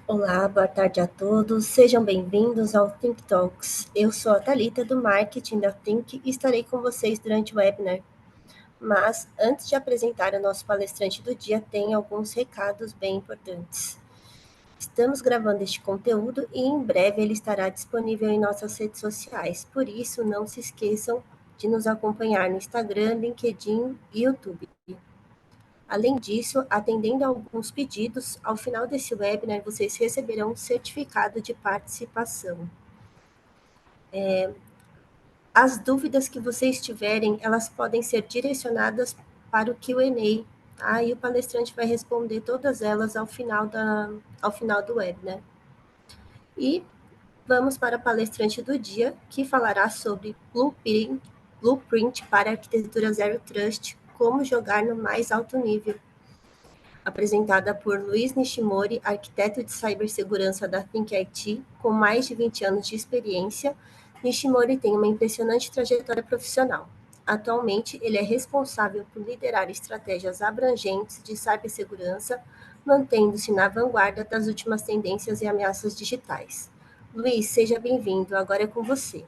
Olá, boa tarde a todos. Sejam bem-vindos ao Think Talks. Eu sou a Thalita do marketing da Think e estarei com vocês durante o webinar. Mas antes de apresentar o nosso palestrante do dia, tem alguns recados bem importantes. Estamos gravando este conteúdo e em breve ele estará disponível em nossas redes sociais. Por isso, não se esqueçam de nos acompanhar no Instagram, LinkedIn e YouTube. Além disso, atendendo a alguns pedidos, ao final desse webinar vocês receberão um certificado de participação. As dúvidas que vocês tiverem, elas podem ser direcionadas para o Q&A, tá? E o palestrante vai responder todas elas ao final do webinar. E vamos para a palestrante do dia, que falará sobre Blueprint para Arquitetura Zero Trust, como jogar no mais alto nível. Apresentada por Luiz Nishimori, arquiteto de cibersegurança da Think IT, com mais de 20 anos de experiência. Nishimori tem uma impressionante trajetória profissional. Atualmente, ele é responsável por liderar estratégias abrangentes de cibersegurança, mantendo-se na vanguarda das últimas tendências e ameaças digitais. Luiz, seja bem-vindo, agora é com você.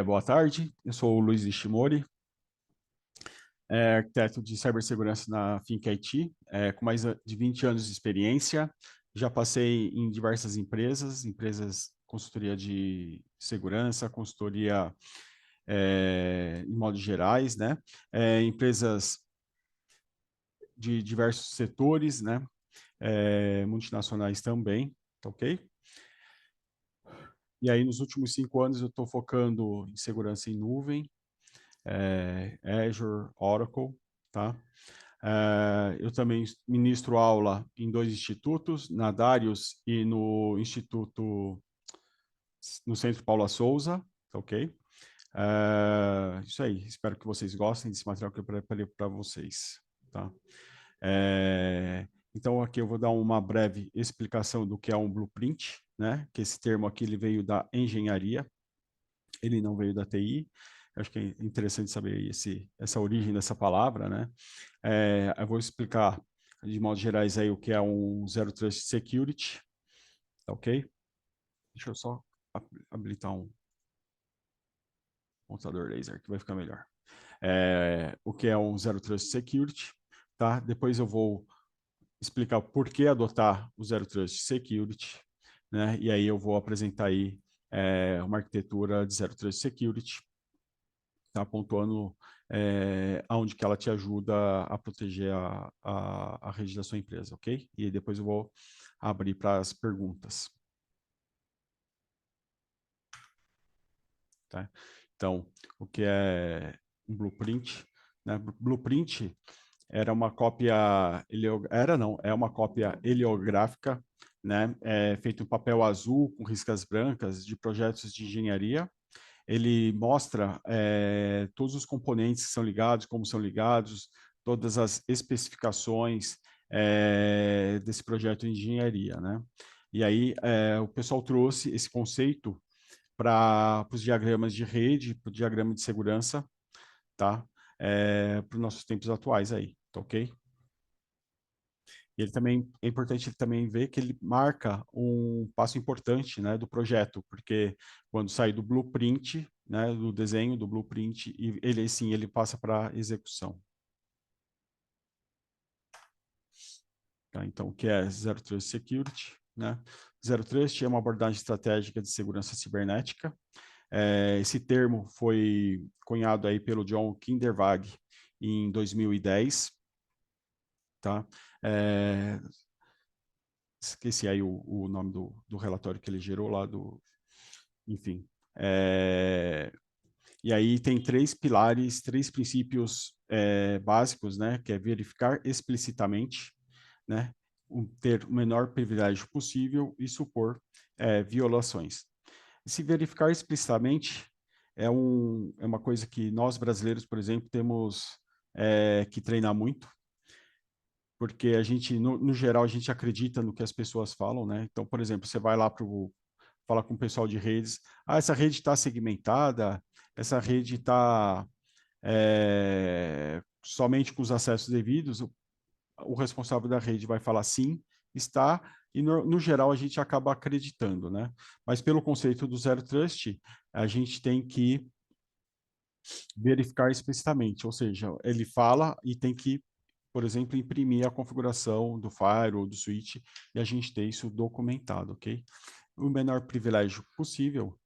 Boa tarde, eu sou o Luiz Ishimori, arquiteto de cibersegurança na Think IT, com mais de 20 anos de experiência. Já passei em diversas empresas consultoria de segurança, consultoria em modos gerais, né? Empresas de diversos setores, né? Multinacionais também, tá ok? E aí, nos últimos 5 anos, eu estou focando em segurança em nuvem, Azure, Oracle, tá? Eu também ministro aula em 2 institutos, na Darius e no Instituto, no Centro Paula Souza, tá ok? Isso aí, espero que vocês gostem desse material que eu preparei para vocês, tá? Então, aqui eu vou dar uma breve explicação do que é um blueprint, né? Que esse termo aqui ele veio da engenharia, ele não veio da TI. Eu acho que é interessante saber essa origem dessa palavra, né? Eu vou explicar de modo gerais aí o que é um Zero Trust Security, tá ok? Deixa eu só habilitar um computador laser que vai ficar melhor. O que é um Zero Trust Security, tá? Depois eu vou explicar por que adotar o Zero Trust Security, né? E aí eu vou apresentar aí uma arquitetura de Zero Trust Security, tá? Pontuando aonde que ela te ajuda a proteger a rede da sua empresa, ok? E aí depois eu vou abrir para as perguntas. Tá? Então, o que é um blueprint? Né? Blueprint era uma cópia, é uma cópia heliográfica, né? Feito em papel azul com riscas brancas de projetos de engenharia. Ele mostra todos os componentes que são ligados, como são ligados, todas as especificações desse projeto de engenharia, né? E aí o pessoal trouxe esse conceito para os diagramas de rede, para o diagrama de segurança, tá? Para os nossos tempos atuais aí, tá ok? E ele também é importante ele também ver que ele marca um passo importante, né, do projeto, porque quando sai do blueprint, né, do desenho do blueprint, e ele sim ele passa para execução. Tá? Então, o que é Zero Trust Security? Né? Zero Trust é uma abordagem estratégica de segurança cibernética. Esse termo foi cunhado aí pelo John Kindervag em 2010. Tá? Esqueci aí o nome do relatório que ele gerou lá, enfim. E aí tem 3 pilares, 3 princípios básicos, né? Que é verificar explicitamente, né? Ter o menor privilégio possível e supor violações. Se verificar explicitamente é uma coisa que nós brasileiros, por exemplo, temos que treinar muito, porque a gente, no geral, a gente acredita no que as pessoas falam, né? Então, por exemplo, você vai lá para falar com o pessoal de redes, essa rede está segmentada, essa rede está somente com os acessos devidos, o responsável da rede vai falar sim, está, e no geral a gente acaba acreditando, né? Mas pelo conceito do Zero Trust, a gente tem que verificar explicitamente, ou seja, ele fala e tem que, por exemplo, imprimir a configuração do firewall ou do switch e a gente ter isso documentado, ok? O menor privilégio possível.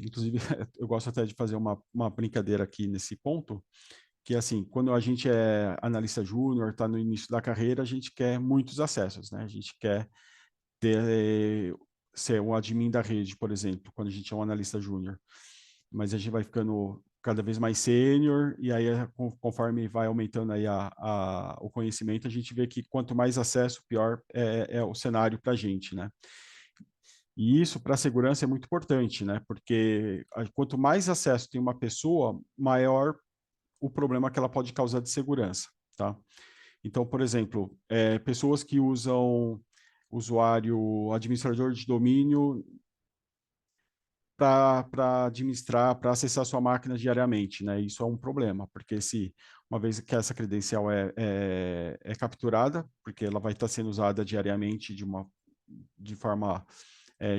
Inclusive, eu gosto até de fazer uma brincadeira aqui nesse ponto, que assim, quando a gente é analista júnior, está no início da carreira, a gente quer muitos acessos, né? A gente quer ter, ser um admin da rede, por exemplo, quando a gente é um analista júnior. Mas a gente vai ficando cada vez mais sênior, e aí, conforme vai aumentando aí o conhecimento, a gente vê que quanto mais acesso, pior é o cenário para a gente, né? E isso, para a segurança, é muito importante, né? Porque quanto mais acesso tem uma pessoa, maior o problema que ela pode causar de segurança, tá? Então, por exemplo, pessoas que usam usuário administrador de domínio para administrar, para acessar sua máquina diariamente, né? Isso é um problema, porque se uma vez que essa credencial é capturada, porque ela vai estar sendo usada diariamente de forma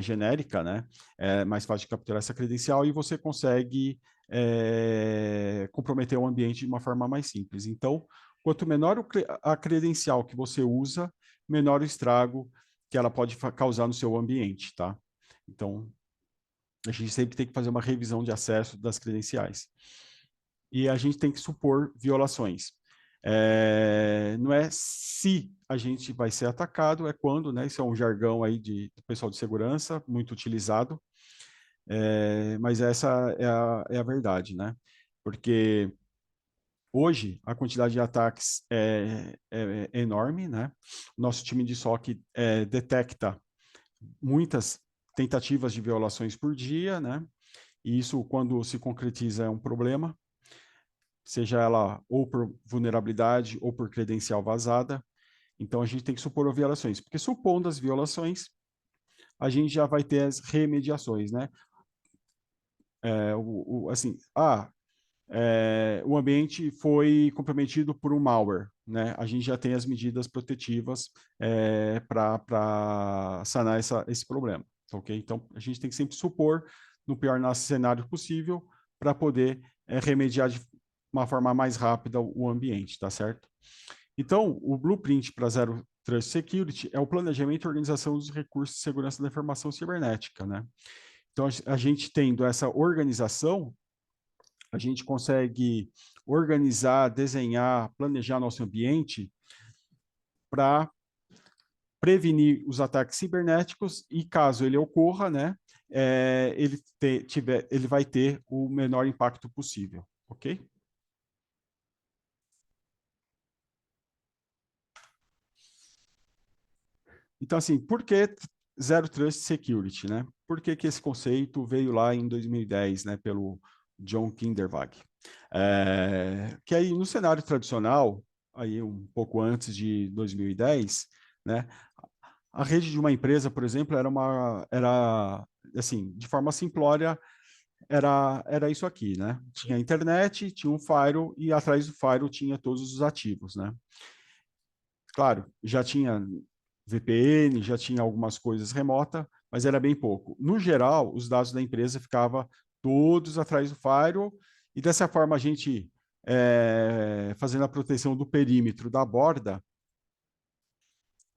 genérica, né? É mais fácil de capturar essa credencial e você consegue comprometer o ambiente de uma forma mais simples. Então, quanto menor a credencial que você usa, menor o estrago que ela pode causar no seu ambiente, tá? Então, a gente sempre tem que fazer uma revisão de acesso das credenciais. E a gente tem que supor violações. Não é se a gente vai ser atacado, é quando, né? Isso é um jargão aí do pessoal de segurança, muito utilizado, mas essa é a verdade, né? Porque hoje a quantidade de ataques é enorme, né? Nosso time de SOC detecta muitas tentativas de violações por dia, né? E isso, quando se concretiza, é um problema, seja ela ou por vulnerabilidade ou por credencial vazada. Então, a gente tem que supor violações, porque supondo as violações, a gente já vai ter as remediações, né? Assim, o ambiente foi comprometido por um malware, né? A gente já tem as medidas protetivas para sanar esse problema, ok? Então, a gente tem que sempre supor no pior cenário possível para poder remediar de uma forma mais rápida o ambiente, tá certo? Então, o blueprint para Zero Trust Security é o planejamento e organização dos recursos de segurança da informação cibernética, né? Então, a gente tendo essa organização, a gente consegue organizar, desenhar, planejar nosso ambiente para prevenir os ataques cibernéticos e, caso ele ocorra, né, ele vai ter o menor impacto possível, ok? Então, assim, por que Zero Trust Security, né? Por que esse conceito veio lá em 2010, né, pelo John Kindervag? Que aí, no cenário tradicional, aí um pouco antes de 2010, né, a rede de uma empresa, por exemplo, era assim, de forma simplória, era isso aqui, né? Tinha a internet, tinha um firewall e atrás do firewall tinha todos os ativos, né? Claro, já tinha VPN, já tinha algumas coisas remota, mas era bem pouco. No geral, os dados da empresa ficavam todos atrás do firewall e dessa forma a gente fazendo a proteção do perímetro da borda,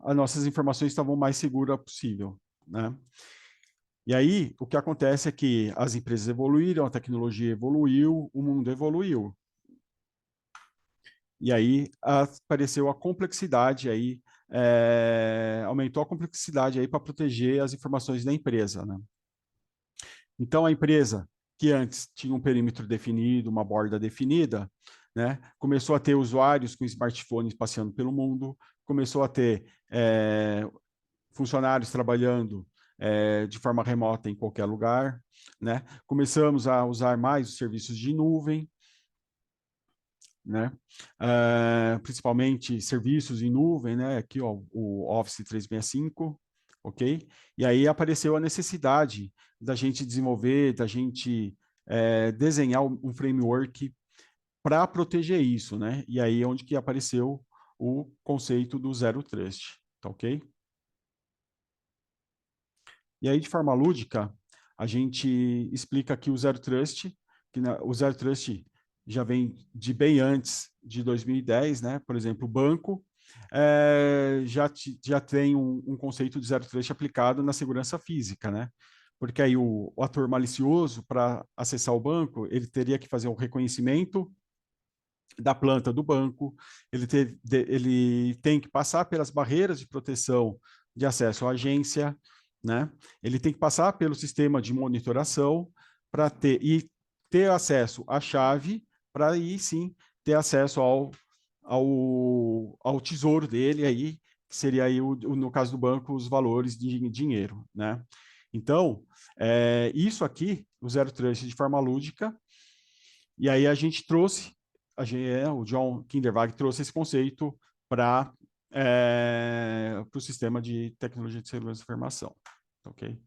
as nossas informações estavam mais seguras possível, né? E aí, o que acontece é que as empresas evoluíram, a tecnologia evoluiu, o mundo evoluiu. E aí apareceu a complexidade aí, aumentou a complexidade aí para proteger as informações da empresa, né? Então, a empresa que antes tinha um perímetro definido, uma borda definida, né, começou a ter usuários com smartphones passeando pelo mundo, começou a ter funcionários trabalhando de forma remota em qualquer lugar, né? Começamos a usar mais os serviços de nuvem, né? Principalmente serviços em nuvem, né? Aqui, ó, o Office 365, ok? E aí apareceu a necessidade da gente desenvolver, da gente desenhar um framework para proteger isso, né? E aí é onde que apareceu o conceito do Zero Trust, tá ok? E aí, de forma lúdica, a gente explica aqui o Zero Trust, o Zero Trust já vem de bem antes de 2010, né? Por exemplo, o banco já tem um conceito de Zero Trust aplicado na segurança física, né? Porque aí o ator malicioso, para acessar o banco, ele teria que fazer um reconhecimento da planta do banco, ele tem que passar pelas barreiras de proteção de acesso à agência, né? Ele tem que passar pelo sistema de monitoração para ter acesso à chave, para aí sim ter acesso ao tesouro dele aí, que seria aí no caso do banco os valores de dinheiro, né? Então, isso aqui, o Zero Trust de forma lúdica, e aí a gente trouxe, o John Kindervag trouxe esse conceito para o sistema de tecnologia de segurança da informação, ok?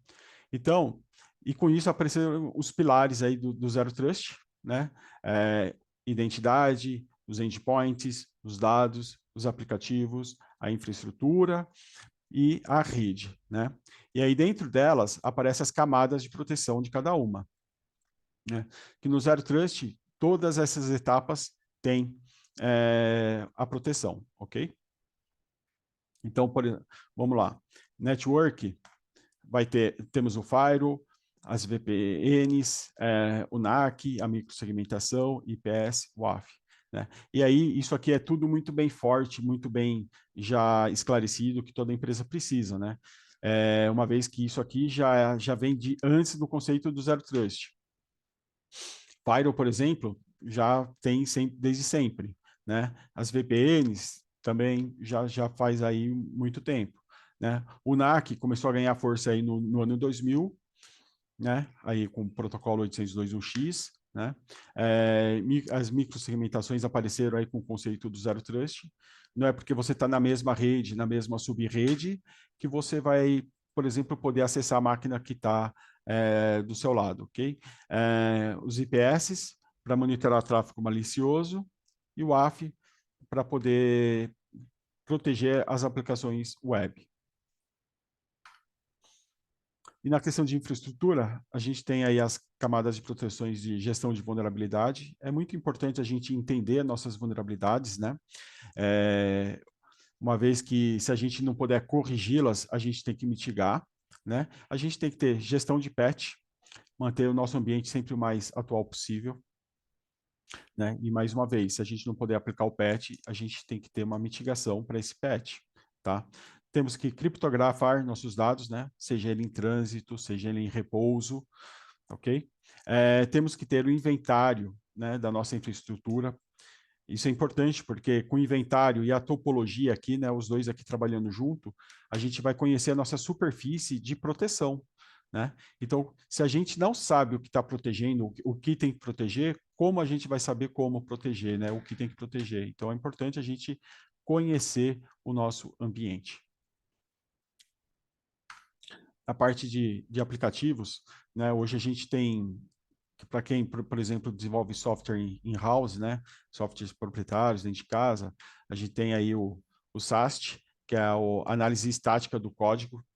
Então, e com isso apareceram os pilares aí do Zero Trust, né? Identidade, os endpoints, os dados, os aplicativos, a infraestrutura e a rede, né? E aí dentro delas aparecem as camadas de proteção de cada uma, né? Que no Zero Trust, todas essas etapas têm a proteção, ok? Então, vamos lá. Network, temos o Firewall, as VPNs, o NAC, a microsegmentação, IPS, WAF. Né? E aí, isso aqui é tudo muito bem forte, muito bem já esclarecido, que toda empresa precisa, né? Uma vez que isso aqui já vem antes do conceito do Zero Trust. Firewall, por exemplo, já tem desde sempre, né? As VPNs também já faz aí muito tempo, né? O NAC começou a ganhar força aí no ano 2000, né? Aí com o protocolo 802.1x, né? As microsegmentações apareceram aí com o conceito do Zero Trust. Não é porque você está na mesma rede, na mesma sub-rede, que você vai, por exemplo, poder acessar a máquina que está do seu lado, ok? Os IPS para monitorar tráfego malicioso e o AF para poder proteger as aplicações web. E na questão de infraestrutura, a gente tem aí as camadas de proteções de gestão de vulnerabilidade. É muito importante a gente entender nossas vulnerabilidades, né? Uma vez que, se a gente não puder corrigi-las, a gente tem que mitigar, né? A gente tem que ter gestão de patch, manter o nosso ambiente sempre o mais atual possível, né? E mais uma vez, se a gente não puder aplicar o patch, a gente tem que ter uma mitigação para esse patch, tá? Temos que criptografar nossos dados, né? Seja ele em trânsito, seja ele em repouso, ok? Temos que ter o inventário, né, da nossa infraestrutura. Isso é importante porque com o inventário e a topologia aqui, né, os dois aqui trabalhando junto, a gente vai conhecer a nossa superfície de proteção, né? Então, se a gente não sabe o que está protegendo, o que tem que proteger, como a gente vai saber como proteger, né? O que tem que proteger. Então, é importante a gente conhecer o nosso ambiente. A parte de aplicativos, né? Hoje a gente tem, para quem, por exemplo, desenvolve software in-house, né? Softwares proprietários dentro de casa, a gente tem aí o SAST, que é a análise estática do código,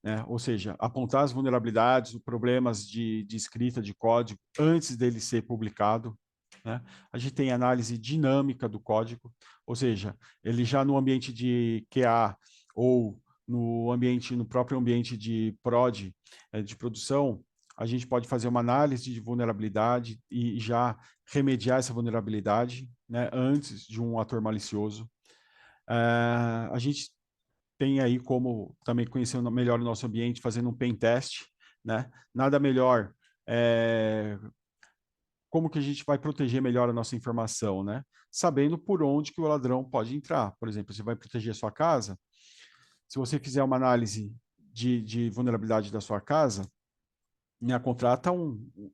né? Ou seja, apontar as vulnerabilidades, os problemas de escrita de código antes dele ser publicado, né? A gente tem análise dinâmica do código, ou seja, ele já no ambiente de QA ou no próprio ambiente de prod, de produção, a gente pode fazer uma análise de vulnerabilidade e já remediar essa vulnerabilidade, né, antes de um ator malicioso. A gente tem aí como também conhecer melhor o nosso ambiente, fazendo um pen test, né? Nada melhor como que a gente vai proteger melhor a nossa informação, né? Sabendo por onde que o ladrão pode entrar. Por exemplo, você vai proteger a sua casa, se você fizer uma análise de vulnerabilidade da sua casa, né, contrata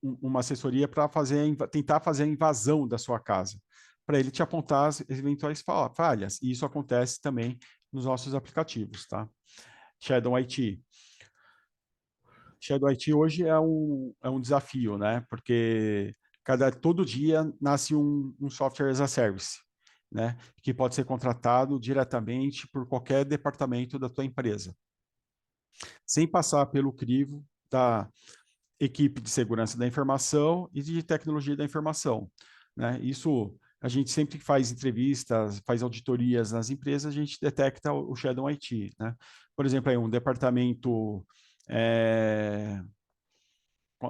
uma assessoria para tentar fazer a invasão da sua casa, para ele te apontar as eventuais falhas. E isso acontece também nos nossos aplicativos, tá? Shadow IT. Shadow IT hoje é um desafio, né? Porque todo dia nasce um software as a service, né? Que pode ser contratado diretamente por qualquer departamento da tua empresa, sem passar pelo crivo da equipe de segurança da informação e de tecnologia da informação, né? Isso a gente sempre que faz entrevistas, faz auditorias nas empresas, a gente detecta o Shadow IT, né? Por exemplo, aí um departamento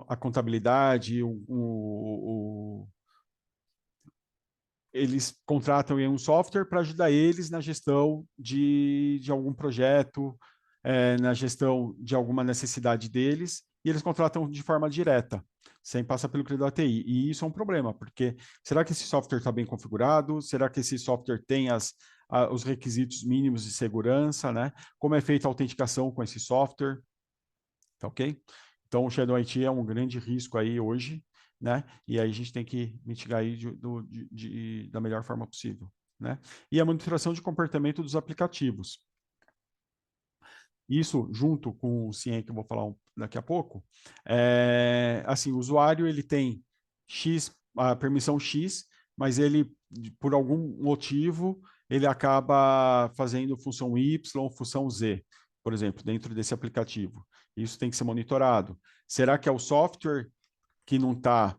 a contabilidade, eles contratam um software para ajudar eles na gestão de algum projeto, na gestão de alguma necessidade deles, e eles contratam de forma direta, sem passar pelo crivo da TI. E isso é um problema, porque será que esse software está bem configurado? Será que esse software tem os requisitos mínimos de segurança, né? Como é feita a autenticação com esse software? Tá ok? Então, o Shadow IT é um grande risco aí hoje, né? E aí a gente tem que mitigar aí da melhor forma possível, né? E a monitoração de comportamento dos aplicativos. Isso, junto com o CIEM, que eu vou falar daqui a pouco, assim, o usuário ele tem a permissão X, mas ele, por algum motivo, ele acaba fazendo função Y, função Z, por exemplo, dentro desse aplicativo. Isso tem que ser monitorado. Será que é o software que não está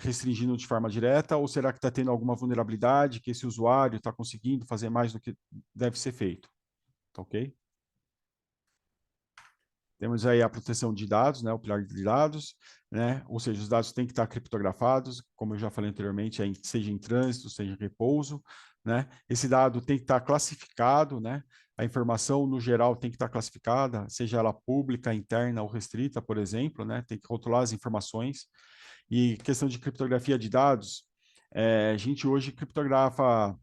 restringindo de forma direta, ou será que está tendo alguma vulnerabilidade que esse usuário está conseguindo fazer mais do que deve ser feito? Tá ok? Temos aí a proteção de dados, né, o pilar de dados, né, ou seja, os dados têm que estar criptografados, como eu já falei anteriormente, seja em trânsito, seja em repouso, né, esse dado tem que estar classificado, né, a informação no geral tem que estar classificada, seja ela pública, interna ou restrita, por exemplo, né, tem que rotular as informações. E questão de criptografia de dados, a gente hoje criptografa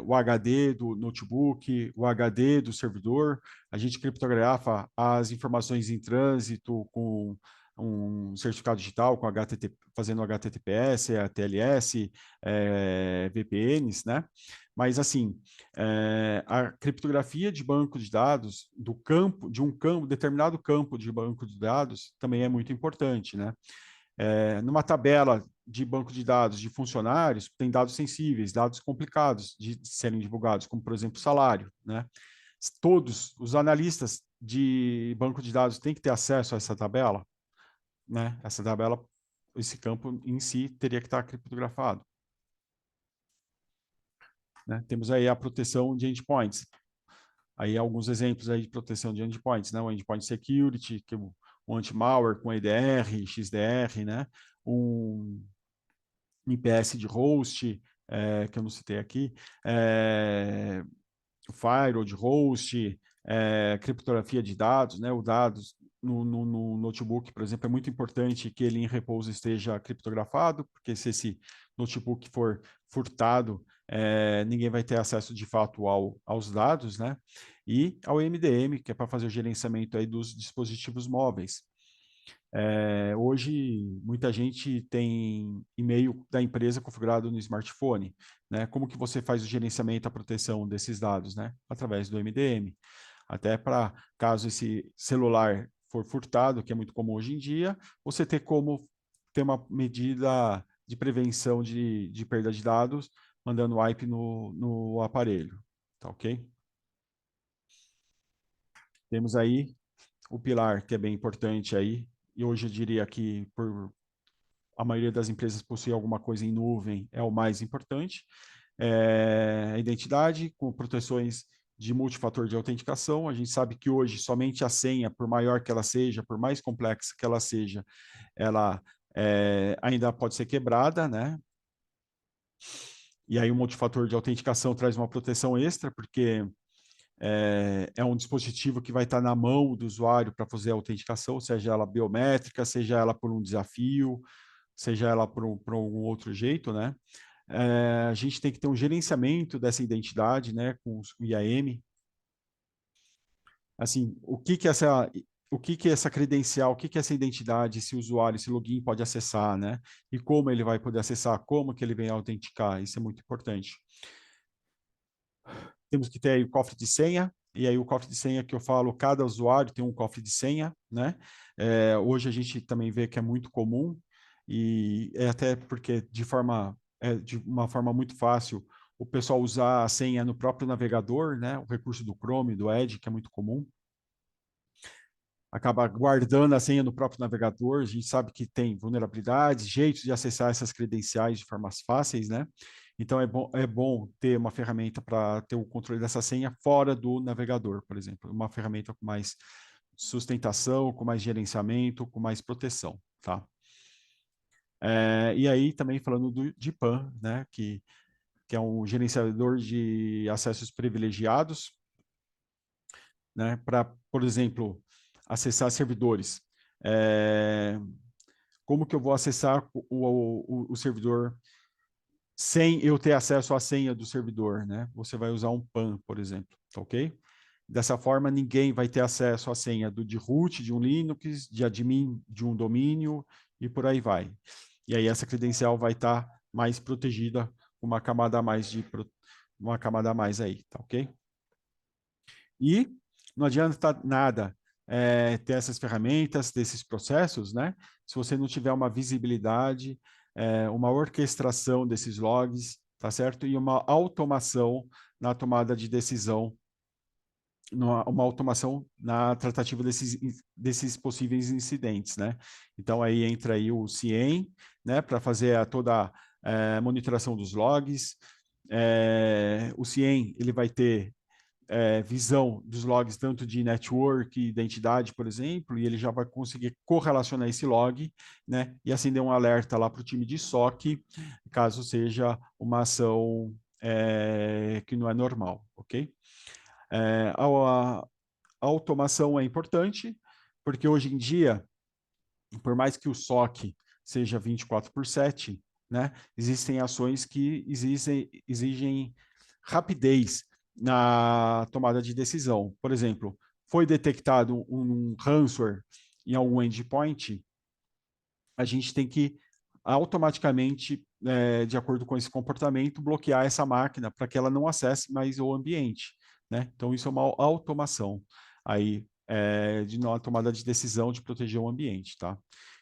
o HD do notebook, o HD do servidor, a gente criptografa as informações em trânsito com um certificado digital, com HTTP, fazendo HTTPS, TLS, VPNs, né? Mas, assim, a criptografia de banco de dados, determinado campo de banco de dados, também é muito importante, né? Numa tabela de banco de dados de funcionários, tem dados sensíveis, dados complicados de serem divulgados, como, por exemplo, salário, né? Todos os analistas de banco de dados têm que ter acesso a essa tabela, né? Essa tabela, esse campo em si teria que estar criptografado, né? Temos aí a proteção de endpoints. Aí alguns exemplos aí de proteção de endpoints, né? O endpoint security, que o anti-malware com EDR, XDR, né? Um IPS de host, que eu não citei aqui, firewall de host, criptografia de dados, né? O dados no notebook, por exemplo, é muito importante que ele em repouso esteja criptografado, porque se esse notebook for furtado, ninguém vai ter acesso de fato aos dados, né? E ao MDM, que é para fazer o gerenciamento aí dos dispositivos móveis. Hoje, muita gente tem e-mail da empresa configurado no smartphone, né? Como que você faz o gerenciamento, a proteção desses dados, né? Através do MDM. Até para, caso esse celular for furtado, que é muito comum hoje em dia, você ter como ter uma medida de prevenção de perda de dados, mandando wipe no aparelho, tá ok? Temos aí o pilar, que é bem importante aí, e hoje eu diria que por a maioria das empresas possui alguma coisa em nuvem, é o mais importante. A identidade com proteções de multifator de autenticação. A gente sabe que hoje somente a senha, por maior que ela seja, por mais complexa que ela seja, ela ainda pode ser quebrada, né? E aí o multifator de autenticação traz uma proteção extra, porque é um dispositivo que vai estar na mão do usuário para fazer a autenticação, seja ela biométrica, seja ela por um desafio, seja ela por algum outro jeito, né? A gente tem que ter um gerenciamento dessa identidade, né, com o IAM. Assim, o que que essa credencial, o que que essa identidade, esse usuário, esse login pode acessar, né? E como ele vai poder acessar, como que ele vem autenticar, isso é muito importante. Temos que ter aí o cofre de senha, e aí o cofre de senha que eu falo, cada usuário tem um cofre de senha, né? Hoje a gente também vê que é muito comum e é até porque de uma forma muito fácil o pessoal usar a senha no próprio navegador, né? O recurso do Chrome, do Edge, que é muito comum. Acaba guardando a senha no próprio navegador. A gente sabe que tem vulnerabilidades, jeitos de acessar essas credenciais de formas fáceis, né? Então é bom ter uma ferramenta para ter o controle dessa senha fora do navegador, por exemplo, uma ferramenta com mais sustentação, com mais gerenciamento, com mais proteção, tá? E aí também falando de PAN, né? Que é um gerenciador de acessos privilegiados, né? Para, por exemplo, acessar servidores. Como que eu vou acessar o servidor sem eu ter acesso à senha do servidor, né? Você vai usar um PAN, por exemplo, tá ok? Dessa forma, ninguém vai ter acesso à senha de root de um Linux, de admin de um domínio e por aí vai. E aí essa credencial vai estar mais protegida, uma camada a mais uma camada a mais aí, tá ok? E não adianta nada ter essas ferramentas, desses processos, né? Se você não tiver uma visibilidade, uma orquestração desses logs, tá certo? E uma automação na tomada de decisão, uma automação na tratativa desses possíveis incidentes, né? Então aí entra aí o CIEM, né? Para fazer toda a monitoração dos logs. O CIEM ele vai ter visão dos logs tanto de network, identidade, por exemplo, e ele já vai conseguir correlacionar esse log, né, e acender um alerta lá para o time de SOC, caso seja uma ação que não é normal, ok? A automação é importante, porque hoje em dia, por mais que o SOC seja 24/7, né, existem ações que exigem rapidez na tomada de decisão. Por exemplo, foi detectado um ransomware em algum endpoint, a gente tem que automaticamente, de acordo com esse comportamento, bloquear essa máquina para que ela não acesse mais o ambiente, né? Então, isso é uma automação aí de uma tomada de decisão de proteger o ambiente, tá?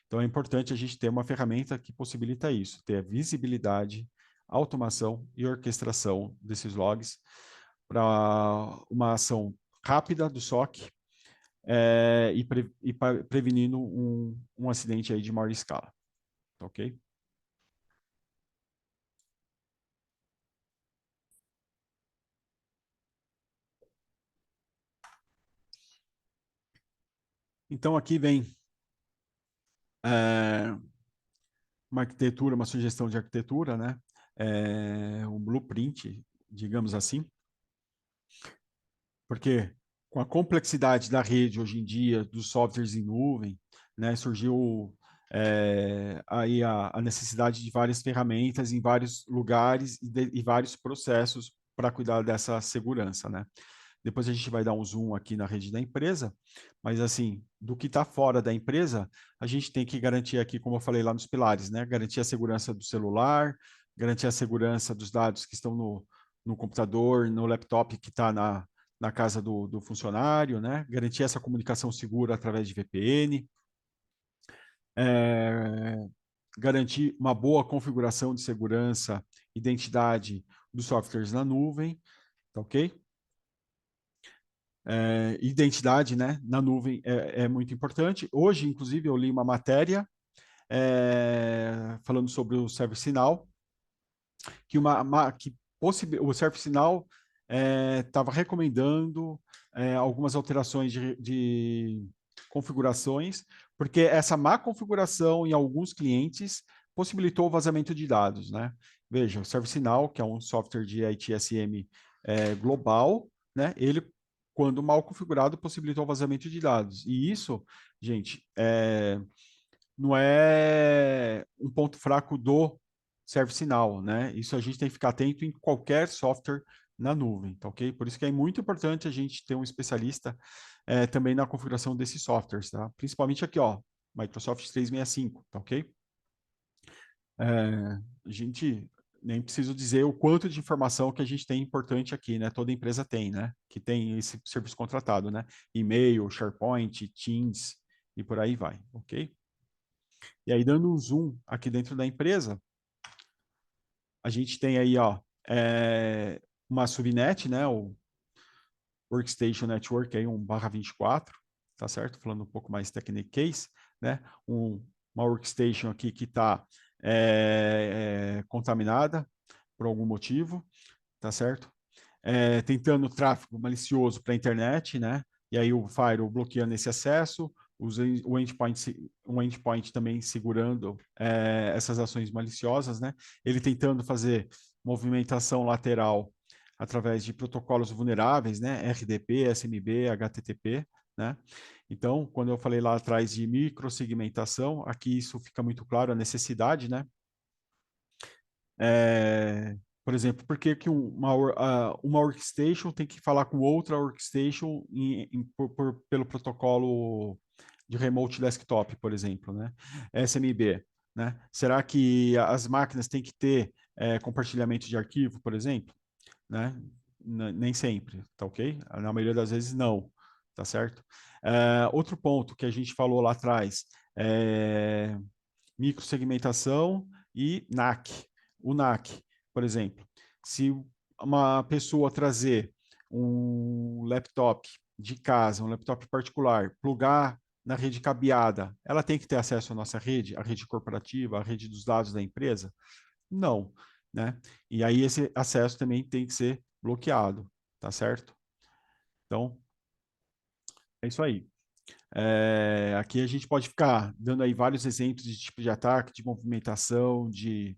Então, é importante a gente ter uma ferramenta que possibilita isso, ter a visibilidade, automação e orquestração desses logs para uma ação rápida do SOC prevenindo um acidente aí de maior escala, ok? Então, aqui vem é, uma arquitetura, uma sugestão de arquitetura, né? Um blueprint, digamos assim, porque com a complexidade da rede hoje em dia, dos softwares em nuvem, né, surgiu aí a necessidade de várias ferramentas em vários lugares e vários processos para cuidar dessa segurança, né? Depois a gente vai dar um zoom aqui na rede da empresa, mas assim, do que está fora da empresa, a gente tem que garantir aqui, como eu falei lá nos pilares, né? Garantir a segurança do celular, garantir a segurança dos dados que estão no computador, no laptop que está na casa do funcionário, né? Garantir essa comunicação segura através de VPN, é, garantir uma boa configuração de segurança, identidade dos softwares na nuvem, tá ok? Identidade, né, na nuvem é muito importante. Hoje, inclusive, eu li uma matéria falando sobre o ServiceNow, que o ServiceNow estava recomendando algumas alterações de configurações, porque essa má configuração em alguns clientes possibilitou o vazamento de dados, né? Veja, o ServiceNow, que é um software de ITSM global, né? Ele, quando mal configurado, possibilitou o vazamento de dados. E isso, gente, não é um ponto fraco do ServiceNow, né? Isso a gente tem que ficar atento em qualquer software na nuvem, tá ok? Por isso que é muito importante a gente ter um especialista também na configuração desses softwares, tá? Principalmente aqui, ó, Microsoft 365, tá ok? A gente nem preciso dizer o quanto de informação que a gente tem importante aqui, né? Toda empresa tem, né? Que tem esse serviço contratado, né? E-mail, SharePoint, Teams e por aí vai, ok? E aí, dando um zoom aqui dentro da empresa, a gente tem aí, ó, uma subnet, né, o Workstation Network aí, 1/24, tá certo? Falando um pouco mais technical case, né? Uma workstation aqui que está contaminada por algum motivo, tá certo? Tentando tráfego malicioso para a internet, né? E aí o firewall bloqueando esse acesso, um endpoint também segurando essas ações maliciosas, né? Ele tentando fazer movimentação lateral através de protocolos vulneráveis, né? RDP, SMB, HTTP, né? Então, quando eu falei lá atrás de microsegmentação, aqui isso fica muito claro, a necessidade, né? Por exemplo, por que uma workstation tem que falar com outra workstation pelo protocolo de remote desktop, por exemplo, né? SMB, né? Será que as máquinas têm que ter compartilhamento de arquivo, por exemplo? Né? Nem sempre, tá ok? Na maioria das vezes, não, tá certo? Outro ponto que a gente falou lá atrás é microsegmentação e NAC. O NAC, por exemplo, se uma pessoa trazer um laptop de casa, um laptop particular, plugar na rede cabeada, ela tem que ter acesso à nossa rede, à rede corporativa, à rede dos dados da empresa? Não, né? E aí esse acesso também tem que ser bloqueado, tá certo? Então, é isso aí. Aqui a gente pode ficar dando aí vários exemplos de tipo de ataque, de movimentação, de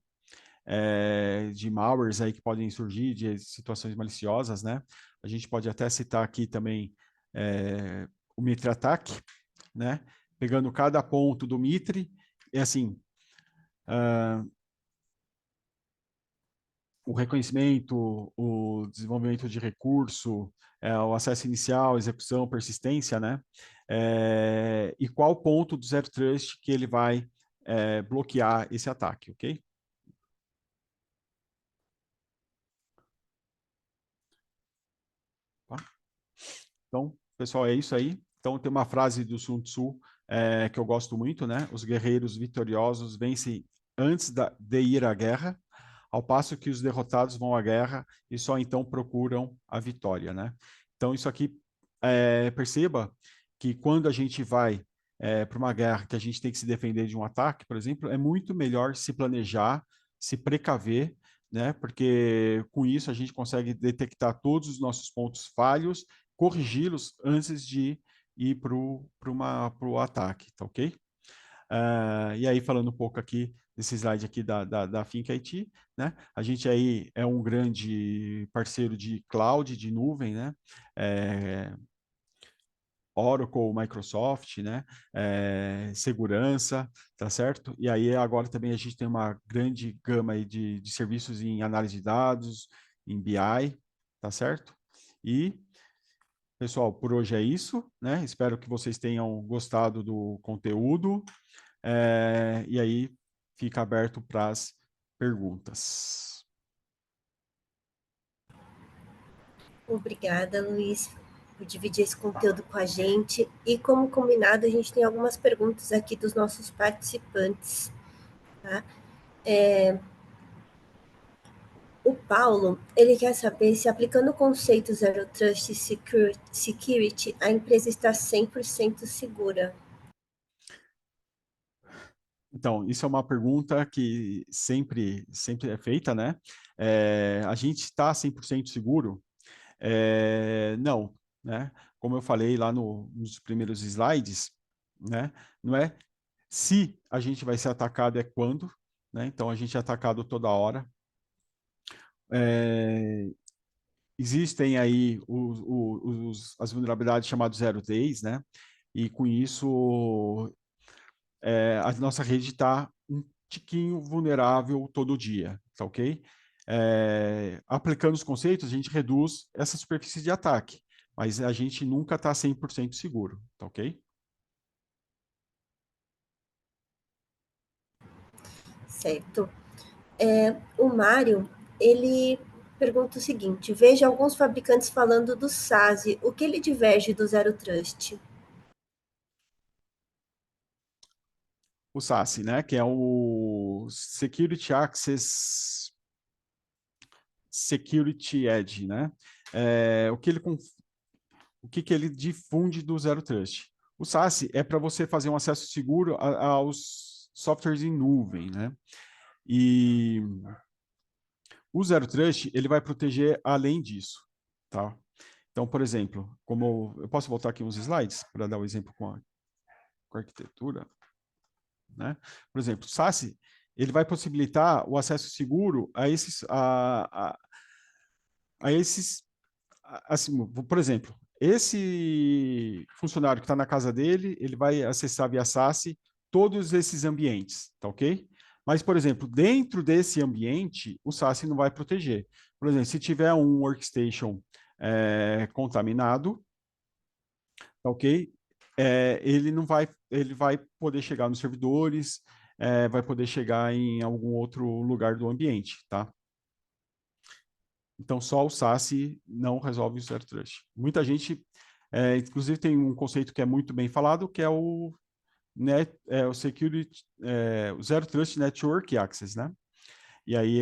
malwares aí que podem surgir, de situações maliciosas, né? A gente pode até citar aqui também o Mitre Attack, né? Pegando cada ponto do Mitre, e assim, o reconhecimento, o desenvolvimento de recurso, o acesso inicial, execução, persistência, né? E qual ponto do Zero Trust que ele vai bloquear esse ataque, ok? Tá? Então, pessoal, é isso aí. Então, tem uma frase do Sun Tzu que eu gosto muito, né? Os guerreiros vitoriosos vencem antes de ir à guerra, ao passo que os derrotados vão à guerra e só então procuram a vitória, né? Então, isso aqui, perceba que quando a gente vai para uma guerra que a gente tem que se defender de um ataque, por exemplo, é muito melhor se planejar, se precaver, né? Porque com isso a gente consegue detectar todos os nossos pontos falhos, corrigi-los antes de ir para o ataque, tá ok? E aí, falando um pouco aqui desse slide aqui da Think IT, né? A gente aí é um grande parceiro de cloud, de nuvem, né? Oracle, Microsoft, né? Segurança, tá certo? E aí agora também a gente tem uma grande gama aí de serviços em análise de dados, em BI, tá certo? E pessoal, por hoje é isso, né? Espero que vocês tenham gostado do conteúdo. E aí fica aberto para as perguntas. Obrigada, Luiz, por dividir esse conteúdo com a gente. E como combinado, a gente tem algumas perguntas aqui dos nossos participantes. Tá? O Paulo, ele quer saber se aplicando o conceito Zero Trust Security, a empresa está 100% segura. Então, isso é uma pergunta que sempre é feita, né? A gente está 100% seguro? Não, né? Como eu falei lá nos primeiros slides, né? Não é se a gente vai ser atacado, é quando, né? Então, a gente é atacado toda hora. Existem aí as vulnerabilidades chamadas zero days, né? E com isso a nossa rede está um tiquinho vulnerável todo dia, tá ok? Aplicando os conceitos, a gente reduz essa superfície de ataque, mas a gente nunca está 100% seguro, tá ok? Certo. O Mário, ele pergunta o seguinte: veja alguns fabricantes falando do SASE, o que ele diverge do Zero Trust? o SASE, né? Que é o Security Access Security Edge, né? O que ele difunde do Zero Trust? O SASE é para você fazer um acesso seguro aos softwares em nuvem, né? E o Zero Trust, ele vai proteger além disso, tá? Então, por exemplo, como eu posso voltar aqui uns slides para dar o um exemplo com a arquitetura, né? Por exemplo, o SASE, ele vai possibilitar o acesso seguro a esses assim, por exemplo, esse funcionário que está na casa dele, ele vai acessar via SASE todos esses ambientes, tá ok? Mas, por exemplo, dentro desse ambiente, o SASE não vai proteger. Por exemplo, se tiver um workstation contaminado, tá ok? Ele vai poder chegar nos servidores, vai poder chegar em algum outro lugar do ambiente, tá? Então, só o SASE não resolve o Zero Trust. Muita gente, inclusive, tem um conceito que é muito bem falado, que é o Security, o Zero Trust Network Access, né? E aí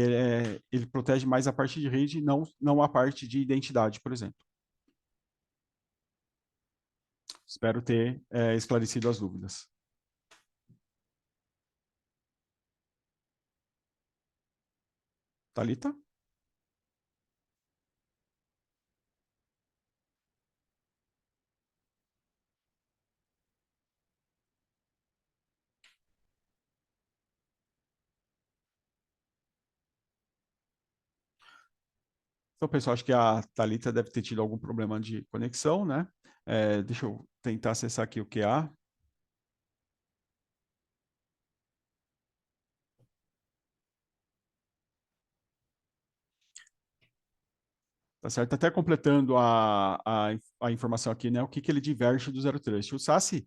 ele protege mais a parte de rede, não a parte de identidade, por exemplo. Espero ter esclarecido as dúvidas. Thalita? Então, pessoal, acho que a Thalita deve ter tido algum problema de conexão, né? Deixa eu tentar acessar aqui o QA. Tá certo? Até completando a informação aqui, né? O que ele diverge do Zero Trust. O SASE,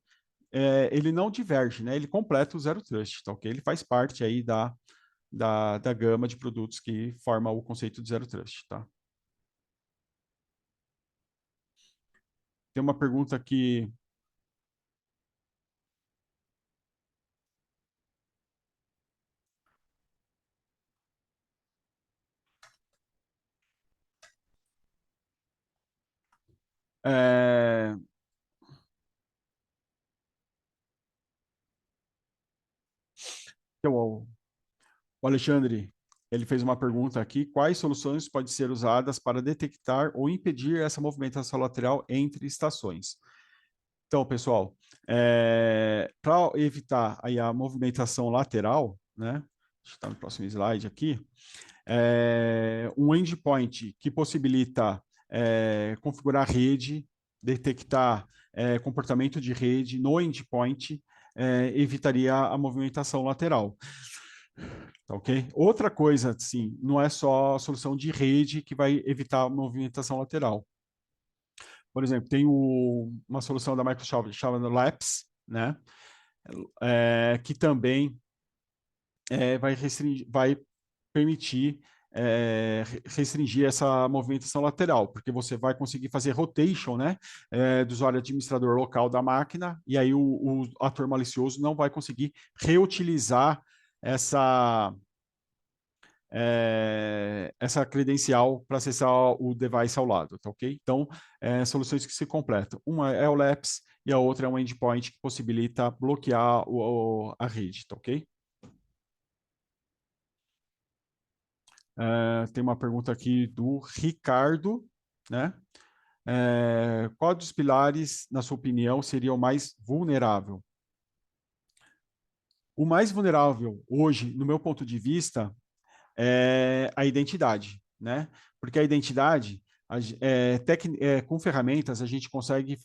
ele não diverge, né? Ele completa o Zero Trust, tá ok? Ele faz parte aí da gama de produtos que forma o conceito de Zero Trust, tá? Tem uma pergunta aqui. É, o Alexandre, ele fez uma pergunta aqui: quais soluções podem ser usadas para detectar ou impedir essa movimentação lateral entre estações? Então, pessoal, para evitar aí a movimentação lateral, né? Está no próximo slide aqui. Um endpoint que possibilita configurar rede, detectar comportamento de rede no endpoint, evitaria a movimentação lateral. Tá ok? Outra coisa, sim, não é só a solução de rede que vai evitar a movimentação lateral. Por exemplo, tem uma solução da Microsoft chamada Laps, né? Que também vai permitir restringir essa movimentação lateral, porque você vai conseguir fazer rotation, né, do usuário administrador local da máquina, e aí o ator malicioso não vai conseguir reutilizar essa essa credencial para acessar o device ao lado, tá ok? Então, soluções que se completam. Uma é o LAPS e a outra é um endpoint que possibilita bloquear a rede, tá ok? Tem uma pergunta aqui do Ricardo, né? Qual dos pilares, na sua opinião, seria o mais vulnerável? O mais vulnerável hoje, no meu ponto de vista, é a identidade, né? Porque a identidade, com ferramentas, a gente consegue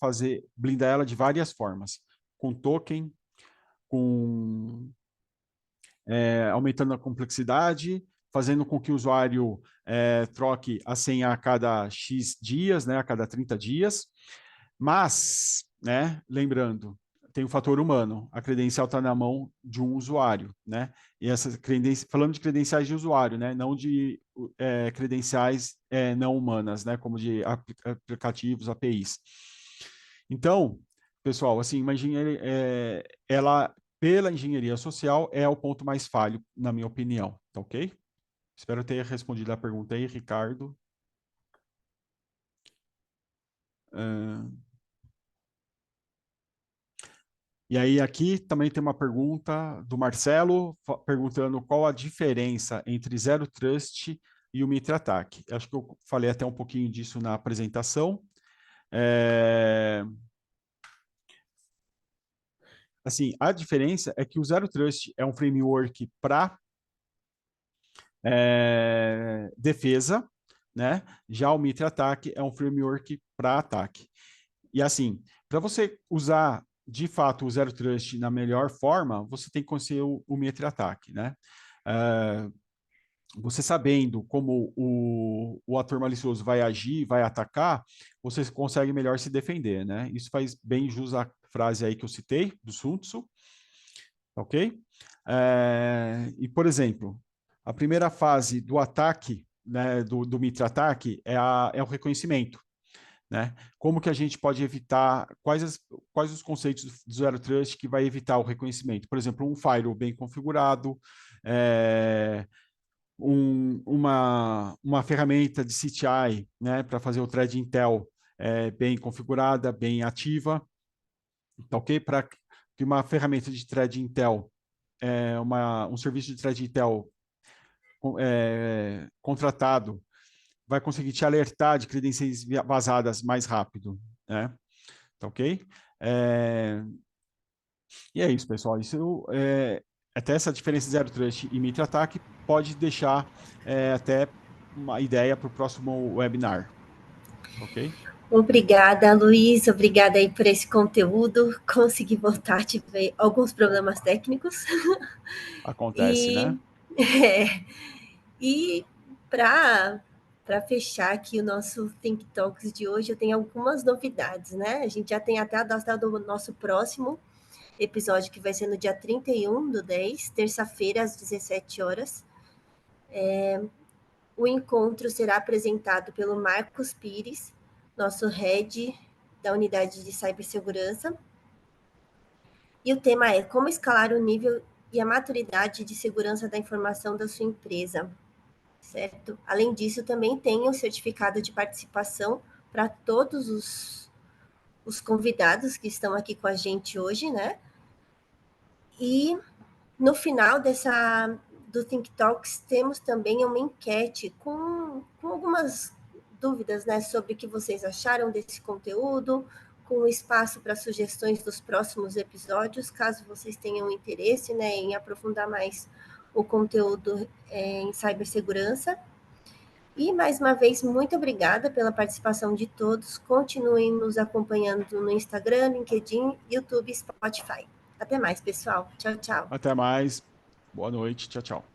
blindar ela de várias formas, com token, com aumentando a complexidade, fazendo com que o usuário troque a senha a cada X dias, né, a cada 30 dias. Mas, né, lembrando, tem o fator humano. A credencial está na mão de um usuário, né? E essas credenciais, falando de credenciais de usuário, né? Não de credenciais não humanas, né? Como de aplicativos, APIs. Então, pessoal, assim, imagine ela pela engenharia social é o ponto mais falho, na minha opinião, tá ok? Espero ter respondido a pergunta aí, Ricardo. E aí aqui também tem uma pergunta do Marcelo, perguntando qual a diferença entre Zero Trust e o Mitre Attack. Acho que eu falei até um pouquinho disso na apresentação. Assim, a diferença é que o Zero Trust é um framework para defesa, né? Já o Mitre Attack é um framework para ataque. E assim, para você usar de fato o Zero Trust na melhor forma, você tem que conhecer o Mitre Attack, né? Você sabendo como o ator malicioso vai agir, vai atacar, você consegue melhor se defender, né? Isso faz bem jus à frase aí que eu citei, do Sun Tzu, ok? E, por exemplo, a primeira fase do ataque, né, do Mitra ataque, é o reconhecimento, né? Como que a gente pode evitar, quais os conceitos do Zero Trust que vai evitar o reconhecimento? Por exemplo, um firewall bem configurado, uma ferramenta de CTI, né, para fazer o thread intel bem configurada, bem ativa, tá ok? Para que uma ferramenta de thread intel, um serviço de thread intel contratado vai conseguir te alertar de credenciais vazadas mais rápido, né? Tá ok? E é isso, pessoal. Isso até essa diferença Zero Trust e Mitre Attack pode deixar até uma ideia para o próximo webinar. Ok? Obrigada, Luiz. Obrigada aí por esse conteúdo. Consegui voltar, tive alguns problemas técnicos. Acontece, E, né? e para fechar aqui o nosso Think Talks de hoje, eu tenho algumas novidades, né? A gente já tem até a data do nosso próximo episódio, que vai ser no dia 31/10, terça-feira, às 17 horas. O encontro será apresentado pelo Marcos Pires, nosso head da unidade de cibersegurança. E o tema é como escalar o nível e a maturidade de segurança da informação da sua empresa, certo? Além disso, também tem o certificado de participação para todos os convidados que estão aqui com a gente hoje, né? E no final do Think Talks, temos também uma enquete com algumas dúvidas, né, sobre o que vocês acharam desse conteúdo, com espaço para sugestões dos próximos episódios, caso vocês tenham interesse, né, em aprofundar mais o conteúdo em cibersegurança. E, mais uma vez, muito obrigada pela participação de todos. Continuem nos acompanhando no Instagram, LinkedIn, YouTube e Spotify. Até mais, pessoal. Tchau, tchau. Até mais. Boa noite. Tchau, tchau.